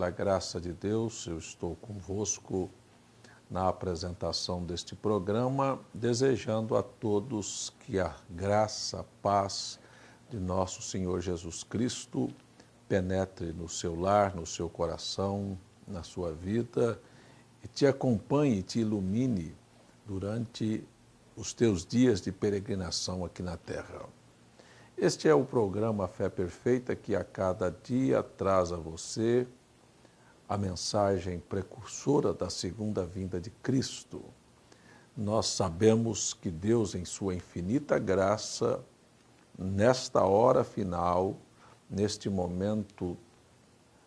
pela graça de Deus, eu estou convosco na apresentação deste programa, desejando a todos que a graça, a paz de nosso Senhor Jesus Cristo penetre no seu lar, no seu coração, na sua vida e te acompanhe e te ilumine durante os teus dias de peregrinação aqui na terra. Este é o programa Fé Perfeita que a cada dia traz a você a mensagem precursora da segunda vinda de Cristo. Nós sabemos que Deus, em sua infinita graça, nesta hora final, neste momento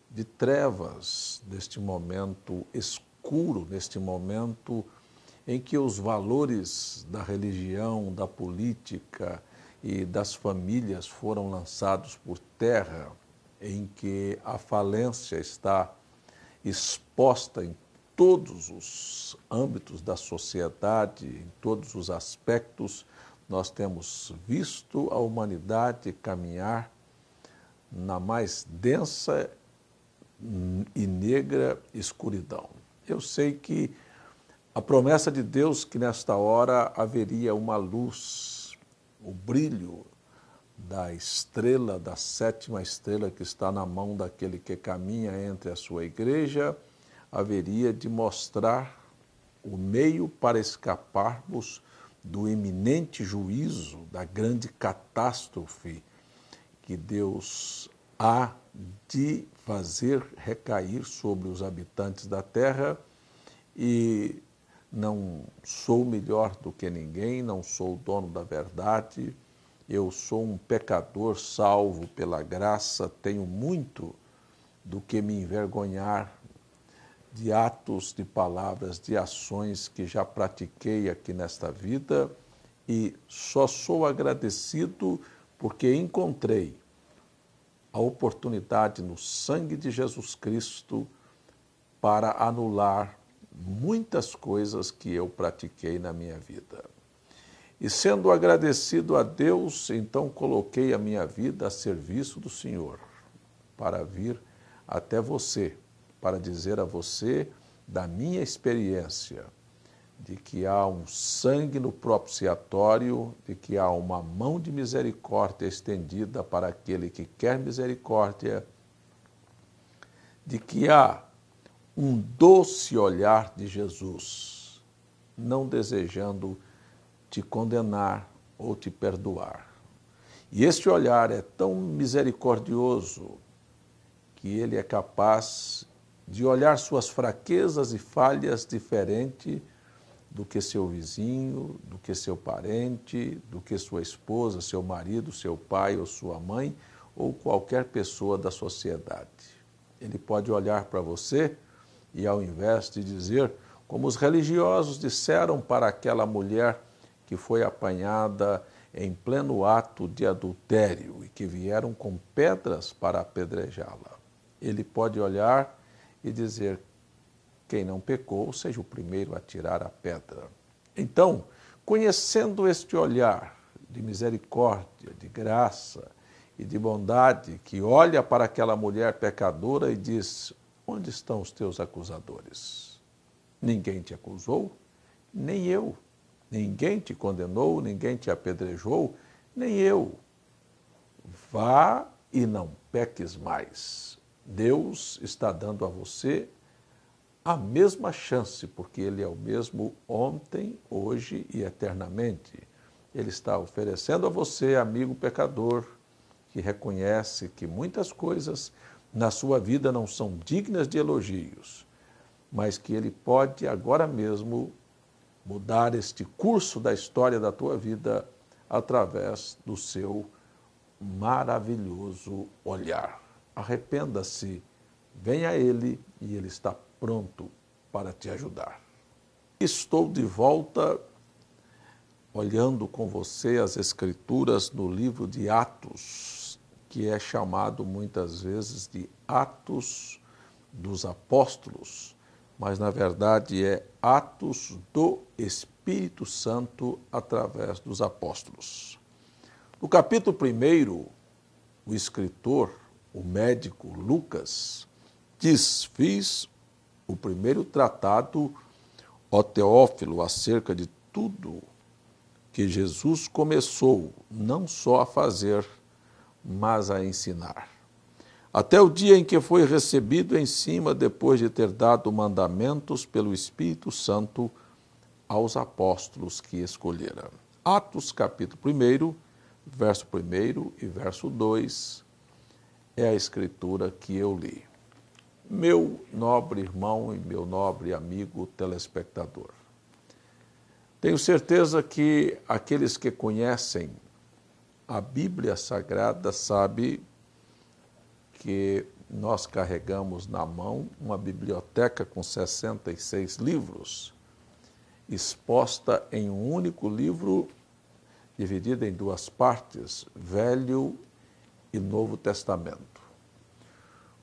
de trevas, neste momento escuro, neste momento em que os valores da religião, da política e das famílias foram lançados por terra, em que a falência está exposta em todos os âmbitos da sociedade, em todos os aspectos, nós temos visto a humanidade caminhar na mais densa e negra escuridão. Eu sei que a promessa de Deus que nesta hora haveria uma luz, o brilho da estrela, da sétima estrela que está na mão daquele que caminha entre a sua igreja, haveria de mostrar o meio para escaparmos do iminente juízo, da grande catástrofe que Deus há de fazer recair sobre os habitantes da terra. E não sou melhor do que ninguém, não sou o dono da verdade, eu sou um pecador salvo pela graça, tenho muito do que me envergonhar de atos, de palavras, de ações que já pratiquei aqui nesta vida e só sou agradecido porque encontrei a oportunidade no sangue de Jesus Cristo para anular muitas coisas que eu pratiquei na minha vida. E sendo agradecido a Deus, então coloquei a minha vida a serviço do Senhor, para vir até você, para dizer a você da minha experiência, de que há um sangue no propiciatório, de que há uma mão de misericórdia estendida para aquele que quer misericórdia, de que há um doce olhar de Jesus, não desejando te condenar ou te perdoar. E este olhar é tão misericordioso que ele é capaz de olhar suas fraquezas e falhas diferente do que seu vizinho, do que seu parente, do que sua esposa, seu marido, seu pai ou sua mãe ou qualquer pessoa da sociedade. Ele pode olhar para você e, ao invés de dizer, como os religiosos disseram para aquela mulher que foi apanhada em pleno ato de adultério e que vieram com pedras para apedrejá-la, ele pode olhar e dizer: quem não pecou, seja o primeiro a tirar a pedra. Então, conhecendo este olhar de misericórdia, de graça e de bondade, que olha para aquela mulher pecadora e diz: onde estão os teus acusadores? Ninguém te acusou, nem eu. Ninguém te condenou, ninguém te apedrejou, nem eu. Vá e não peques mais. Deus está dando a você a mesma chance, porque Ele é o mesmo ontem, hoje e eternamente. Ele está oferecendo a você, amigo pecador, que reconhece que muitas coisas na sua vida não são dignas de elogios, mas que Ele pode agora mesmo mudar este curso da história da tua vida através do seu maravilhoso olhar. Arrependa-se, venha a Ele e Ele está pronto para te ajudar. Estou de volta olhando com você as Escrituras no livro de Atos, que é chamado muitas vezes de Atos dos Apóstolos, mas na verdade é Atos do Espírito Santo através dos apóstolos. No capítulo 1, o escritor, o médico Lucas, diz: fiz o primeiro tratado, ó Teófilo, acerca de tudo que Jesus começou não só a fazer, mas a ensinar. Até o dia em que foi recebido em cima, depois de ter dado mandamentos pelo Espírito Santo aos apóstolos que escolhera. Atos capítulo 1, verso 1 e verso 2 é a escritura que eu li. Meu nobre irmão e meu nobre amigo telespectador, tenho certeza que aqueles que conhecem a Bíblia Sagrada sabem que nós carregamos na mão uma biblioteca com 66 livros, exposta em um único livro, dividida em duas partes, Velho e Novo Testamento.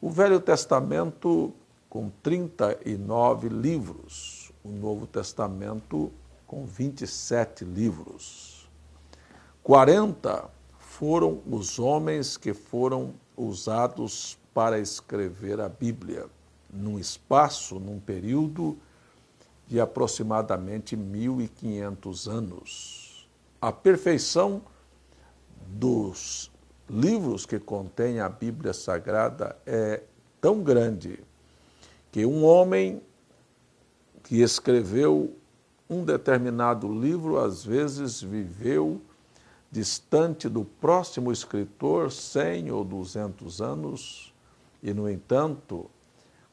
O Velho Testamento com 39 livros, o Novo Testamento com 27 livros. 40 foram os homens que foram usados para escrever a Bíblia, num espaço, num período de aproximadamente 1.500 anos. A perfeição dos livros que contêm a Bíblia Sagrada é tão grande que um homem que escreveu um determinado livro, às vezes viveu distante do próximo escritor 100 ou 200 anos, e, no entanto,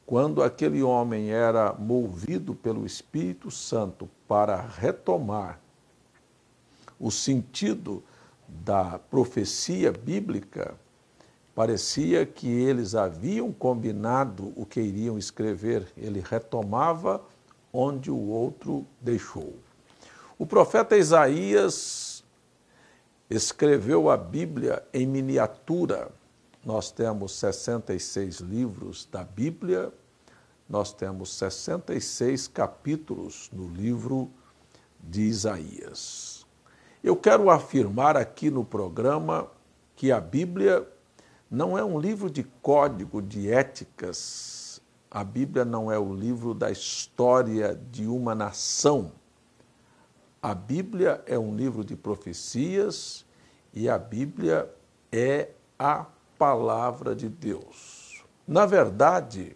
quando aquele homem era movido pelo Espírito Santo para retomar o sentido da profecia bíblica, parecia que eles haviam combinado o que iriam escrever. Ele retomava onde o outro deixou. O profeta Isaías escreveu a Bíblia em miniatura. Nós temos 66 livros da Bíblia, nós temos 66 capítulos no livro de Isaías. Eu quero afirmar aqui no programa que a Bíblia não é um livro de código de éticas, a Bíblia não é o livro da história de uma nação. A Bíblia é um livro de profecias e a Bíblia é a palavra de Deus. Na verdade,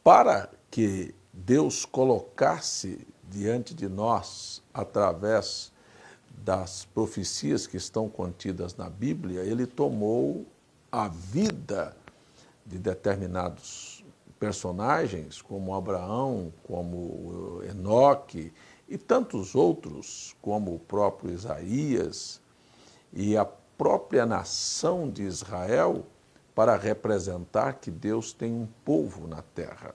para que Deus colocasse diante de nós, através das profecias que estão contidas na Bíblia, ele tomou a vida de determinados personagens, como Abraão, como Enoque, e tantos outros, como o próprio Isaías e a própria nação de Israel, para representar que Deus tem um povo na terra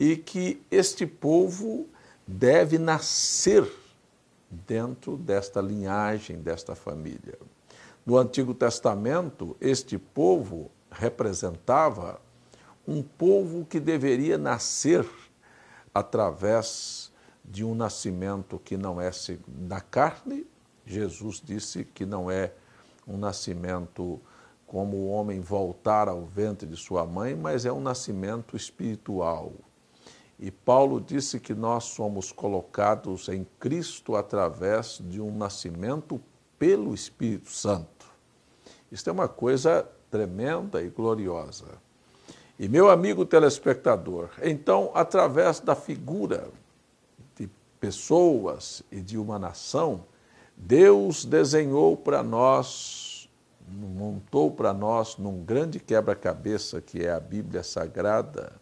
e que este povo deve nascer dentro desta linhagem, desta família. No Antigo Testamento, este povo representava um povo que deveria nascer através de um nascimento que não é da carne. Jesus disse que não é um nascimento como o homem voltar ao ventre de sua mãe, mas é um nascimento espiritual. E Paulo disse que nós somos colocados em Cristo através de um nascimento pelo Espírito Santo. Isso é uma coisa tremenda e gloriosa. E, meu amigo telespectador, então, através da figura de pessoas e de uma nação, Deus desenhou para nós, montou para nós num grande quebra-cabeça que é a Bíblia Sagrada,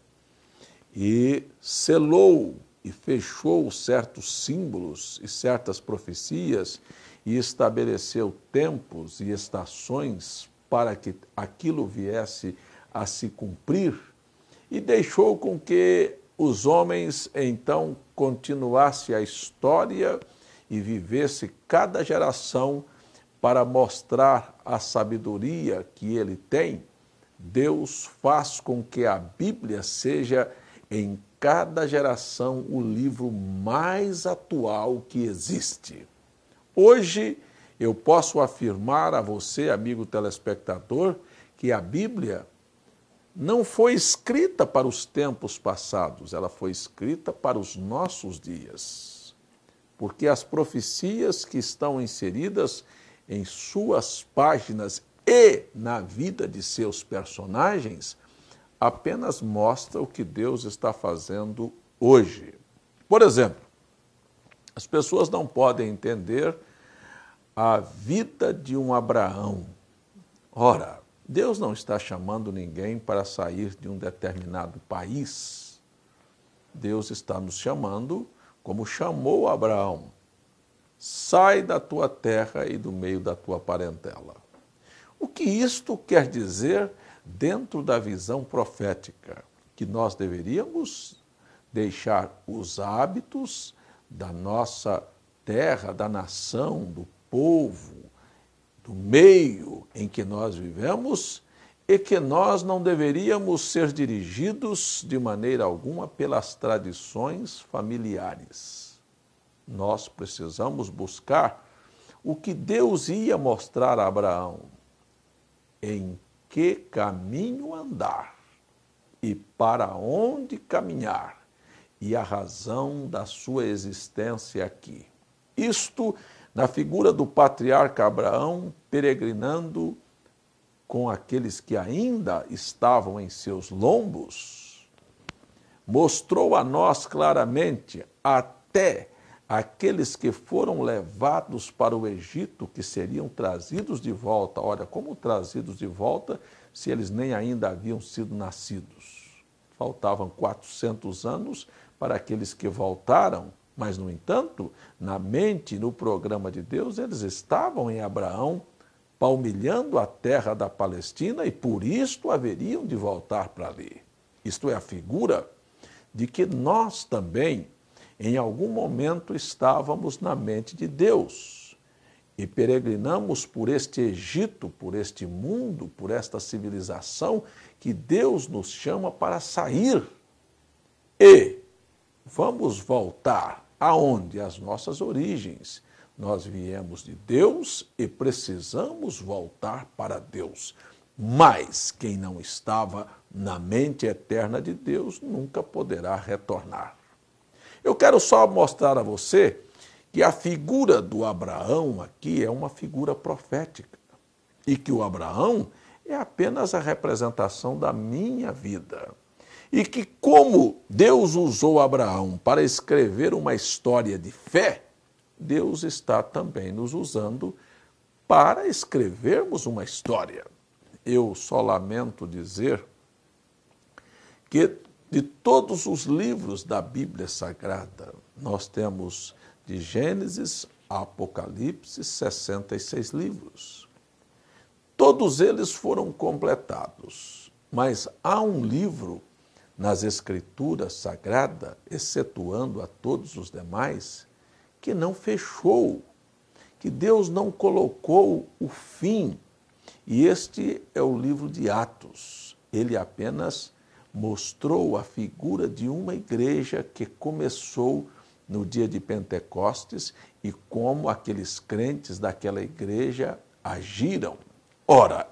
e selou e fechou certos símbolos e certas profecias e estabeleceu tempos e estações para que aquilo viesse a se cumprir, e deixou com que os homens então continuassem a história e vivesse cada geração para mostrar a sabedoria que ele tem. Deus faz com que a Bíblia seja em cada geração o livro mais atual que existe. Hoje eu posso afirmar a você, amigo telespectador, que a Bíblia não foi escrita para os tempos passados, ela foi escrita para os nossos dias. Porque as profecias que estão inseridas em suas páginas e na vida de seus personagens apenas mostram o que Deus está fazendo hoje. Por exemplo, as pessoas não podem entender a vida de um Abraão. Ora, Deus não está chamando ninguém para sair de um determinado país. Deus está nos chamando como chamou Abraão. Sai da tua terra e do meio da tua parentela. O que isto quer dizer dentro da visão profética? Que nós deveríamos deixar os hábitos da nossa terra, da nação, do povo, do meio em que nós vivemos e que nós não deveríamos ser dirigidos de maneira alguma pelas tradições familiares. Nós precisamos buscar o que Deus ia mostrar a Abraão, em que caminho andar e para onde caminhar e a razão da sua existência aqui. Isto na figura do patriarca Abraão peregrinando com aqueles que ainda estavam em seus lombos, mostrou a nós claramente até aqueles que foram levados para o Egito, que seriam trazidos de volta. Olha, como trazidos de volta se eles nem ainda haviam sido nascidos? Faltavam 400 anos para aqueles que voltaram, mas, no entanto, na mente, no programa de Deus, eles estavam em Abraão, palmilhando a terra da Palestina e por isto haveriam de voltar para ali. Isto é a figura de que nós também, em algum momento, estávamos na mente de Deus e peregrinamos por este Egito, por este mundo, por esta civilização que Deus nos chama para sair. E vamos voltar aonde? As nossas origens. Nós viemos de Deus e precisamos voltar para Deus. Mas quem não estava na mente eterna de Deus nunca poderá retornar. Eu quero só mostrar a você que a figura do Abraão aqui é uma figura profética e que o Abraão é apenas a representação da minha vida. E que como Deus usou Abraão para escrever uma história de fé, Deus está também nos usando para escrevermos uma história. Eu só lamento dizer que de todos os livros da Bíblia Sagrada, nós temos de Gênesis a Apocalipse 66 livros. Todos eles foram completados, mas há um livro nas Escrituras Sagradas, excetuando a todos os demais, que não fechou, que Deus não colocou o fim. E este é o livro de Atos. Ele apenas mostrou a figura de uma igreja que começou no dia de Pentecostes e como aqueles crentes daquela igreja agiram. Ora,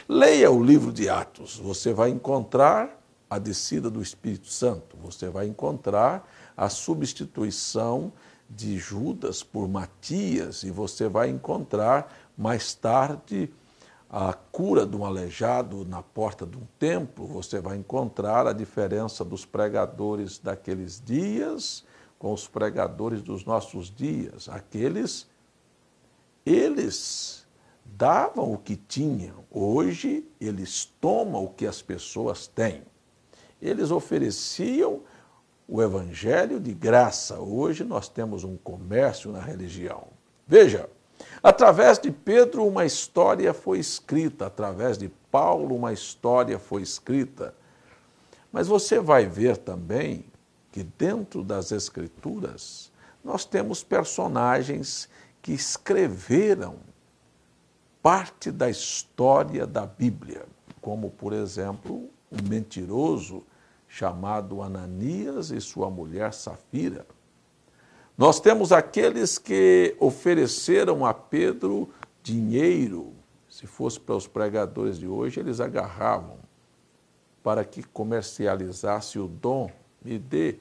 leia o livro de Atos, você vai encontrar a descida do Espírito Santo, você vai encontrar a substituição de Judas por Matias e você vai encontrar mais tarde a cura de um aleijado na porta de um templo, você vai encontrar a diferença dos pregadores daqueles dias com os pregadores dos nossos dias. Eles davam o que tinham, hoje eles tomam o que as pessoas têm. Eles ofereciam o evangelho de graça, hoje nós temos um comércio na religião. Veja, através de Pedro, uma história foi escrita, através de Paulo, uma história foi escrita. Mas você vai ver também que dentro das Escrituras nós temos personagens que escreveram parte da história da Bíblia, como, por exemplo, um mentiroso chamado Ananias e sua mulher Safira. Nós temos aqueles que ofereceram a Pedro dinheiro. Se fosse para os pregadores de hoje, eles agarravam para que comercializasse o dom, me dê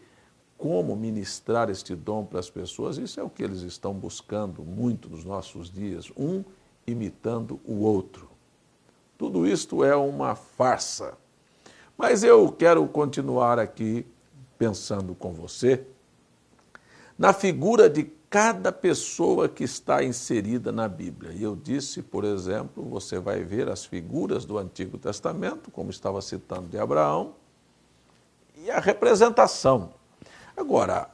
como ministrar este dom para as pessoas. Isso é o que eles estão buscando muito nos nossos dias, um imitando o outro. Tudo isto é uma farsa. Mas eu quero continuar aqui pensando com você na figura de cada pessoa que está inserida na Bíblia. E eu disse, por exemplo, você vai ver as figuras do Antigo Testamento, como estava citando de Abraão, e a representação. Agora,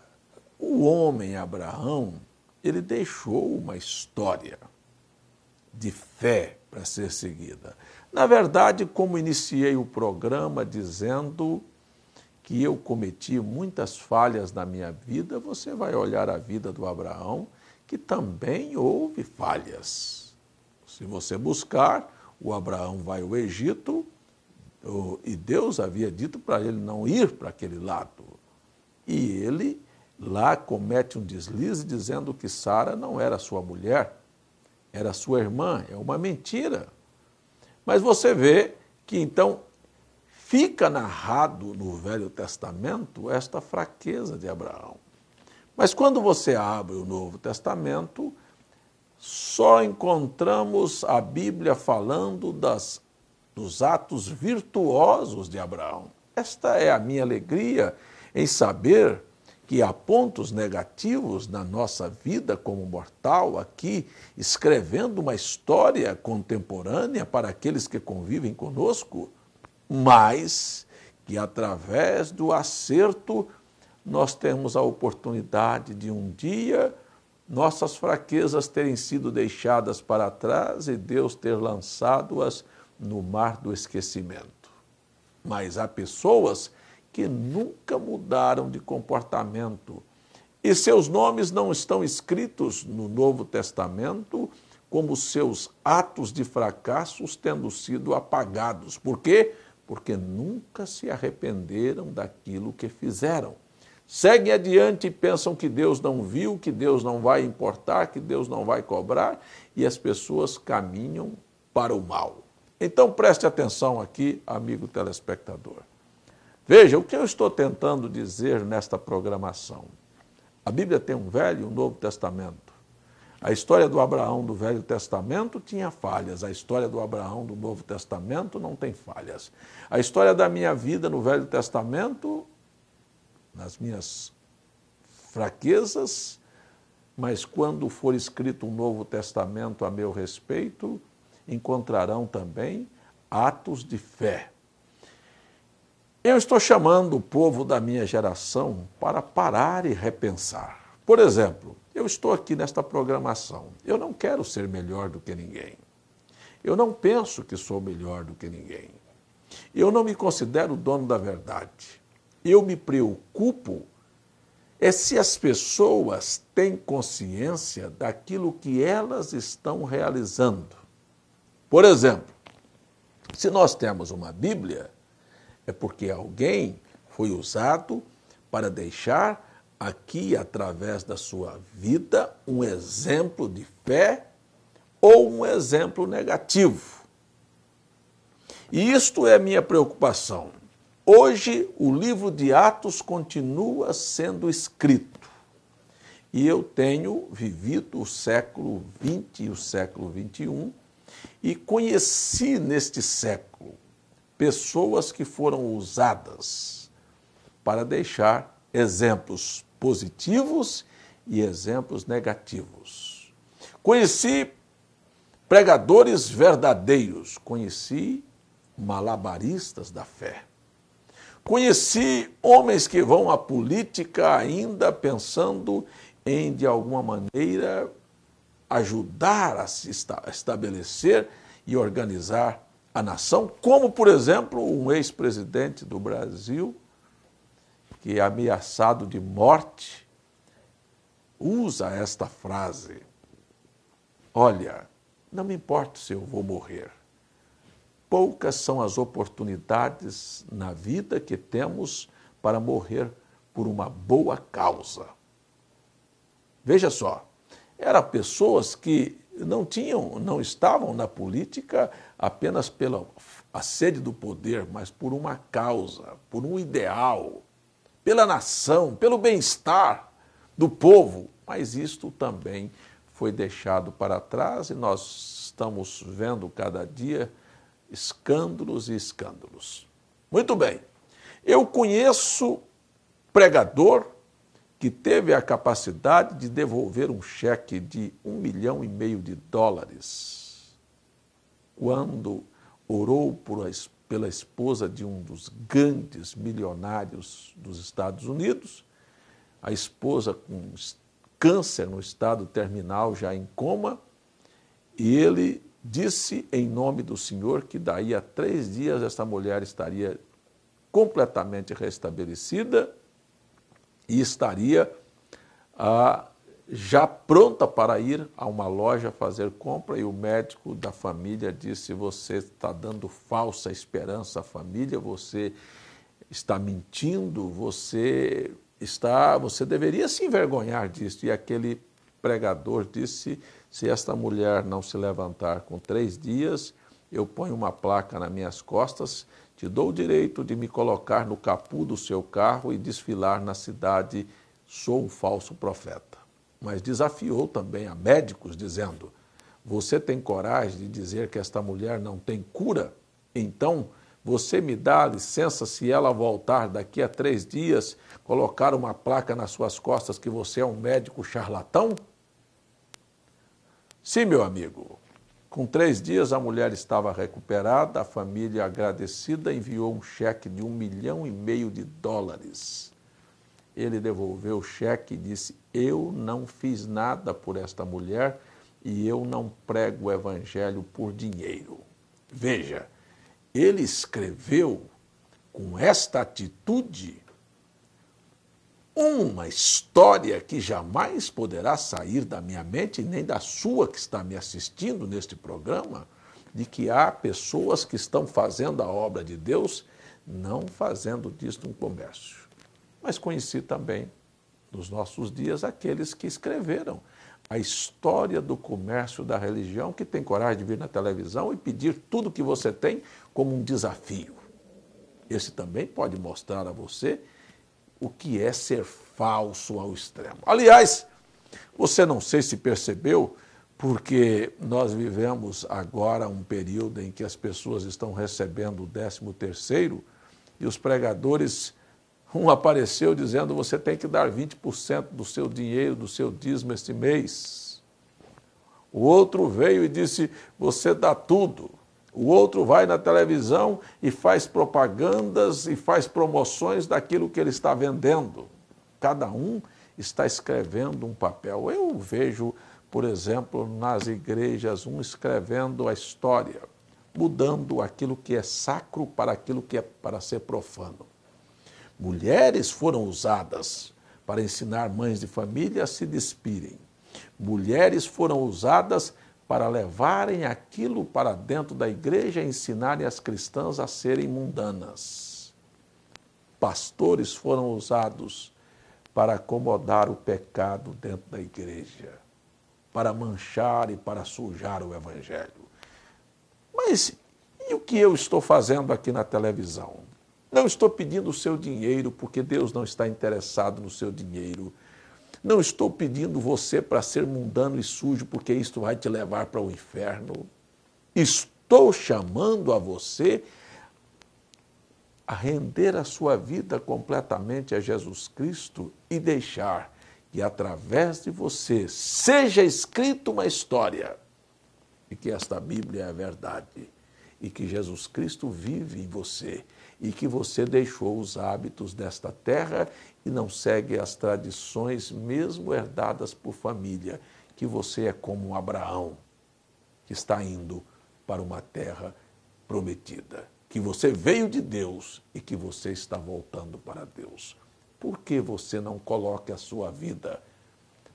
o homem Abraão, ele deixou uma história de fé para ser seguida. Na verdade, como iniciei o programa dizendo que eu cometi muitas falhas na minha vida, você vai olhar a vida do Abraão, que também houve falhas. Se você buscar, o Abraão vai ao Egito, e Deus havia dito para ele não ir para aquele lado. E ele lá comete um deslize dizendo que Sara não era sua mulher, era sua irmã. É uma mentira. Mas você vê que então fica narrado no Velho Testamento esta fraqueza de Abraão. Mas quando você abre o Novo Testamento, só encontramos a Bíblia falando dos atos virtuosos de Abraão. Esta é a minha alegria em saber que há pontos negativos na nossa vida como mortal, aqui escrevendo uma história contemporânea para aqueles que convivem conosco, mas que através do acerto nós temos a oportunidade de um dia nossas fraquezas terem sido deixadas para trás e Deus ter lançado-as no mar do esquecimento. Mas há pessoas que nunca mudaram de comportamento e seus nomes não estão escritos no Novo Testamento como seus atos de fracassos tendo sido apagados. Por quê? Porque nunca se arrependeram daquilo que fizeram. Seguem adiante e pensam que Deus não viu, que Deus não vai importar, que Deus não vai cobrar, e as pessoas caminham para o mal. Então preste atenção aqui, amigo telespectador. Veja, o que eu estou tentando dizer nesta programação. A Bíblia tem um Velho e um Novo Testamento. A história do Abraão do Velho Testamento tinha falhas, a história do Abraão do Novo Testamento não tem falhas. A história da minha vida no Velho Testamento, nas minhas fraquezas, mas quando for escrito um Novo Testamento a meu respeito, encontrarão também atos de fé. Eu estou chamando o povo da minha geração para parar e repensar. Por exemplo, eu estou aqui nesta programação. Eu não quero ser melhor do que ninguém. Eu não penso que sou melhor do que ninguém. Eu não me considero dono da verdade. Eu me preocupo se as pessoas têm consciência daquilo que elas estão realizando. Por exemplo, se nós temos uma Bíblia, é porque alguém foi usado para deixar aqui, através da sua vida, um exemplo de fé ou um exemplo negativo. E isto é minha preocupação. Hoje, o livro de Atos continua sendo escrito. E eu tenho vivido o século XX e o século XXI e conheci neste século pessoas que foram usadas para deixar exemplos positivos e exemplos negativos. Conheci pregadores verdadeiros, conheci malabaristas da fé. Conheci homens que vão à política ainda pensando em, de alguma maneira, ajudar a se estabelecer e organizar a nação, como, por exemplo, um ex-presidente do Brasil, que é ameaçado de morte, usa esta frase: olha, não me importa se eu vou morrer. Poucas são as oportunidades na vida que temos para morrer por uma boa causa. Veja só, eram pessoas que não estavam na política apenas pela a sede do poder, mas por uma causa, por um ideal, pela nação, pelo bem-estar do povo. Mas isto também foi deixado para trás e nós estamos vendo cada dia escândalos e escândalos. Muito bem, eu conheço pregador que teve a capacidade de devolver um cheque de US$ 1,5 milhão quando orou pela esposa de um dos grandes milionários dos Estados Unidos, a esposa com câncer no estado terminal, já em coma, e ele disse em nome do Senhor que daí a 3 dias essa mulher estaria completamente restabelecida e estaria já pronta para ir a uma loja fazer compra, e o médico da família disse: você está dando falsa esperança à família, você está mentindo, você deveria se envergonhar disso. E aquele pregador disse: se esta mulher não se levantar com 3 dias, eu ponho uma placa nas minhas costas, te dou o direito de me colocar no capô do seu carro e desfilar na cidade, sou um falso profeta. Mas desafiou também a médicos, dizendo: você tem coragem de dizer que esta mulher não tem cura? Então, você me dá licença, se ela voltar daqui a 3 dias, colocar uma placa nas suas costas que você é um médico charlatão? Sim, meu amigo. Com 3 dias a mulher estava recuperada, a família agradecida enviou um cheque de US$ 1,5 milhão. Ele devolveu o cheque e disse: eu não fiz nada por esta mulher e eu não prego o evangelho por dinheiro. Veja, ele escreveu com esta atitude uma história que jamais poderá sair da minha mente, nem da sua que está me assistindo neste programa, de que há pessoas que estão fazendo a obra de Deus, não fazendo disto um comércio. Mas conheci também, nos nossos dias, aqueles que escreveram a história do comércio da religião, que tem coragem de vir na televisão e pedir tudo que você tem como um desafio. Esse também pode mostrar a você o que é ser falso ao extremo. Aliás, você não sei se percebeu, porque nós vivemos agora um período em que as pessoas estão recebendo o 13º e os pregadores, um apareceu dizendo: você tem que dar 20% do seu dinheiro, do seu dízimo este mês. O outro veio e disse: você dá tudo. O outro vai na televisão e faz propagandas e faz promoções daquilo que ele está vendendo. Cada um está escrevendo um papel. Eu vejo, por exemplo, nas igrejas, um escrevendo a história, mudando aquilo que é sacro para aquilo que é para ser profano. Mulheres foram usadas para ensinar mães de família a se despirem. Mulheres foram usadas para levarem aquilo para dentro da igreja e ensinarem as cristãs a serem mundanas. Pastores foram usados para acomodar o pecado dentro da igreja, para manchar e para sujar o evangelho. Mas e o que eu estou fazendo aqui na televisão? Não estou pedindo o seu dinheiro, porque Deus não está interessado no seu dinheiro. Não estou pedindo você para ser mundano e sujo, porque isto vai te levar para o inferno. Estou chamando a você a render a sua vida completamente a Jesus Cristo e deixar que através de você seja escrita uma história de que esta Bíblia é a verdade e que Jesus Cristo vive em você e que você deixou os hábitos desta terra e não segue as tradições mesmo herdadas por família, que você é como um Abraão que está indo para uma terra prometida, que você veio de Deus e que você está voltando para Deus. Por que você não coloca a sua vida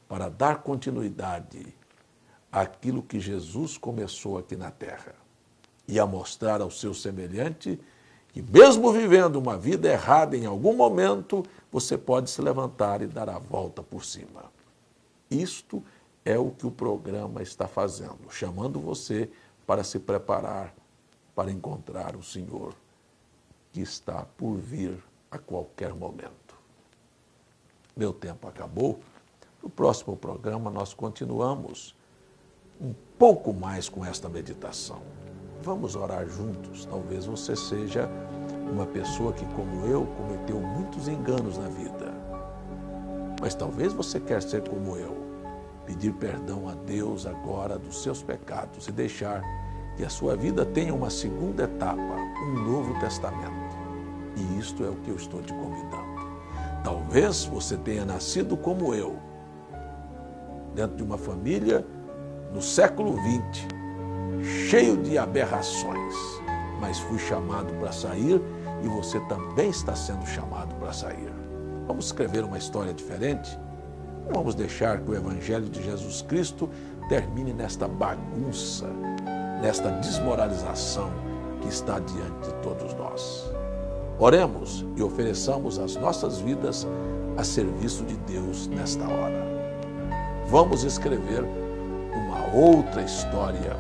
para dar continuidade àquilo que Jesus começou aqui na terra e a mostrar ao seu semelhante que mesmo vivendo uma vida errada em algum momento, você pode se levantar e dar a volta por cima. Isto é o que o programa está fazendo, chamando você para se preparar para encontrar o Senhor que está por vir a qualquer momento. Meu tempo acabou. No próximo programa nós continuamos um pouco mais com esta meditação. Vamos orar juntos. Talvez você seja uma pessoa que, como eu, cometeu muitos enganos na vida. Mas talvez você quer ser como eu, pedir perdão a Deus agora dos seus pecados e deixar que a sua vida tenha uma segunda etapa, um novo testamento. E isto é o que eu estou te convidando. Talvez você tenha nascido como eu, dentro de uma família no século XX, cheio de aberrações, mas fui chamado para sair e você também está sendo chamado para sair. Vamos escrever uma história diferente? Não vamos deixar que o Evangelho de Jesus Cristo termine nesta bagunça, nesta desmoralização que está diante de todos nós. Oremos e ofereçamos as nossas vidas a serviço de Deus nesta hora. Vamos escrever uma outra história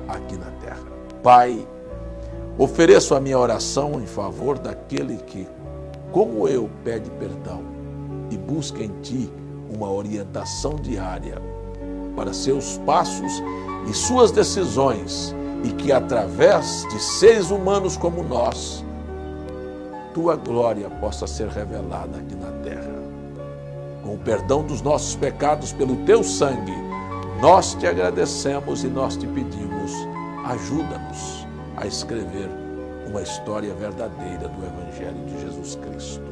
aqui na terra. Pai, ofereço a minha oração em favor daquele que, como eu, pede perdão e busca em Ti uma orientação diária para seus passos e suas decisões, e que através de seres humanos como nós, Tua glória possa ser revelada aqui na terra. Com o perdão dos nossos pecados pelo Teu sangue, nós Te agradecemos e nós Te pedimos, ajuda-nos a escrever uma história verdadeira do Evangelho de Jesus Cristo.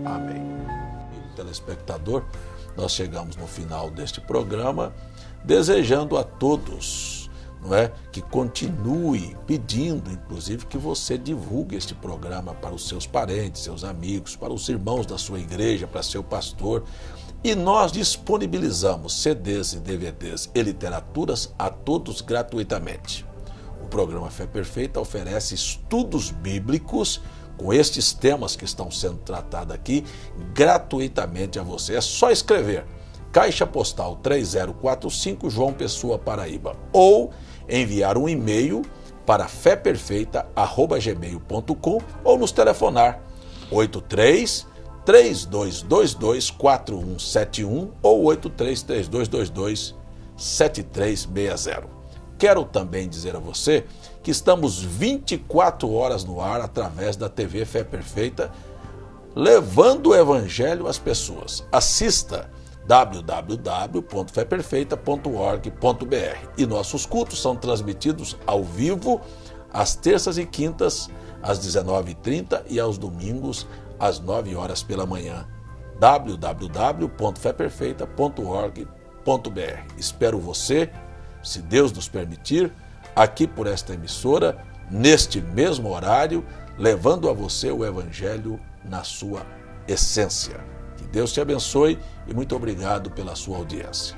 Amém. Telespectador, nós chegamos no final deste programa, desejando a todos, não é, que continue pedindo, inclusive, que você divulgue este programa para os seus parentes, seus amigos, para os irmãos da sua igreja, para seu pastor. E nós disponibilizamos CDs e DVDs e literaturas a todos gratuitamente. O programa Fé Perfeita oferece estudos bíblicos com estes temas que estão sendo tratados aqui gratuitamente a você. É só escrever Caixa Postal 3045, João Pessoa, Paraíba, ou enviar um e-mail para feperfeita@gmail.com ou nos telefonar 83-3222-4171 ou 83-3222-7360. Quero também dizer a você que estamos 24 horas no ar através da TV Fé Perfeita, levando o Evangelho às pessoas. Assista www.feperfeita.org.br. E nossos cultos são transmitidos ao vivo às terças e quintas, às 19h30 e aos domingos, às 9 horas pela manhã. www.feperfeita.org.br. Espero você, se Deus nos permitir, aqui por esta emissora, neste mesmo horário, levando a você o Evangelho na sua essência. Que Deus te abençoe e muito obrigado pela sua audiência.